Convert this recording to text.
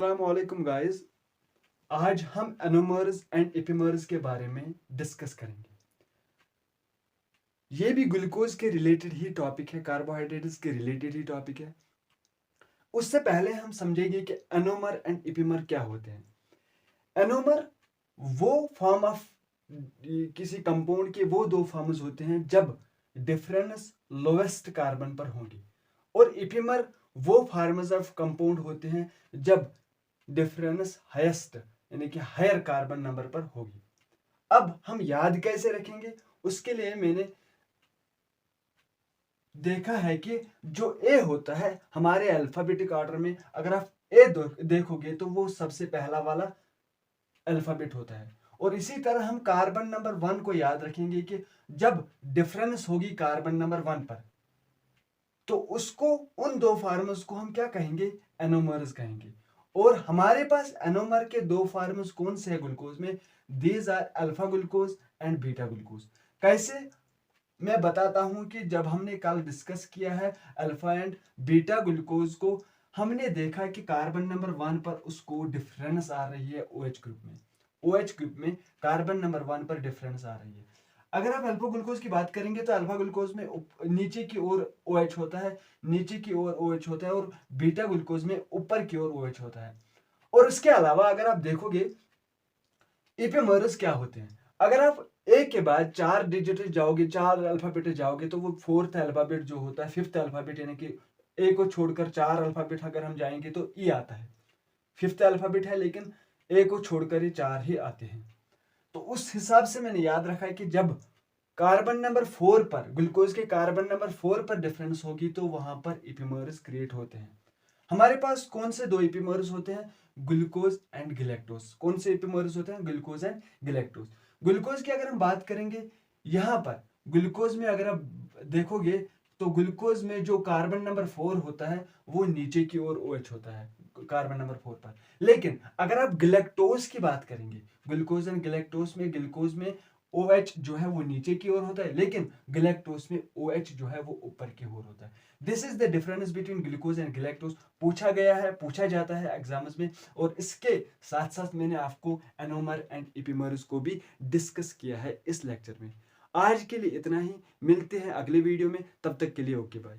अस्सलामुअलैकुम गाइस। आज हम एनोमर्स एंड एपिमर्स के बारे में डिस्कस करेंगे। ये भी ग्लूकोज के रिलेटेड ही टॉपिक है, कार्बोहाइड्रेट्स के रिलेटेड ही टॉपिक है। उससे पहले हम समझेंगे कि एनोमर एंड एपिमर क्या होते हैं। एनोमर वो फॉर्म ऑफ किसी कंपाउंड के वो दो फॉर्म्स होते हैं जब डिफरेंस लोवेस्ट कार्बन पर होंगे, और एपिमर वो फॉर्म्स ऑफ कंपाउंड होते हैं जब डिफरेंस हाईएस्ट यानी कि हायर कार्बन नंबर पर होगी। अब हम याद कैसे रखेंगे, उसके लिए मैंने देखा है कि जो ए होता है हमारे अल्फाबेटिक ऑर्डर में, अगर आप ए देखोगे तो वो सबसे पहला वाला अल्फाबेट होता है। और इसी तरह हम कार्बन नंबर 1 को याद रखेंगे कि जब डिफरेंस होगी कार्बन नंबर 1 पर, तो उसको उन दो फार्मर्स को हम क्या कहेंगे, एनोमर्स कहेंगे। और हमारे पास एनोमर के दो फार्मर्स कौन से हैं ग्लूकोज में, these are alpha glucose and beta glucose. कैसे, मैं बताता हूं कि जब हमने कल डिस्कस किया है अल्फा एंड बीटा ग्लूकोज को, हमने देखा कि कार्बन नंबर 1 पर उसको डिफरेंस आ रही है OH ग्रुप में। OH ग्रुप में कार्बन नंबर 1 पर डिफरेंस आ रही है। अगर आप अल्फा ग्लूकोज की बात करेंगे तो अल्फा ग्लूकोज में नीचे की ओर OH होता है, नीचे की ओर OH होता है, और बीटा ग्लूकोज में ऊपर की ओर OH होता है। और इसके अलावा अगर आप देखोगे एपिमर्स क्या होते हैं, अगर आप ए के बाद 4 डिजिट जाओगे, 4 अल्फाबेट जाओगे, तो वो फोर्थ अल्फाबेट जो होता है, फिफ्थ अल्फाबेट यानी कि ए को छोड़कर 4 अल्फाबेट अगर हम जाएंगे तो ई आता है। फिफ्थ अल्फाबेट है लेकिन ए को छोड़कर ये 4 ही आते हैं। तो उस हिसाब से मैंने याद रखा है कि जब कार्बन नंबर 4 पर, ग्लूकोज के कार्बन नंबर 4 पर डिफरेंस होगी तो वहां पर एपिमर्स क्रिएट होते हैं। हमारे पास कौन से दो एपिमर्स होते हैं, ग्लूकोज एंड गिलेक्टोज। कौन से एपिमर्स होते हैं, ग्लूकोज एंड गिलेक्टोज। ग्लूकोज की अगर हम बात करेंगे, यहां पर ग्लूकोज में अगर आप देखोगे तो ग्लूकोज में जो कार्बन नंबर 4 होता है वो नीचे की ओर OH होता है कार्बन नंबर 4 पर। लेकिन अगर आप गिलेक्टोज की बात करेंगे, ग्लूकोज एंड गिलेक्टोज में, ग्लूकोज में OH जो है वो नीचे की ओर होता है, लेकिन गिलेक्टोज में OH जो है वो ऊपर की ओर होता है। This is the difference between glucose and galactose. पूछा गया है, पूछा जाता है एग्जाम्स में, और इसके साथ साथ मैंने आपको एनोमर एंड एपिमर्स को भी डिस्कस किया है इस लेक्चर में। आज के लिए इतना ही, मिलते हैं अगले वीडियो में, तब तक के लिए ओके बाय।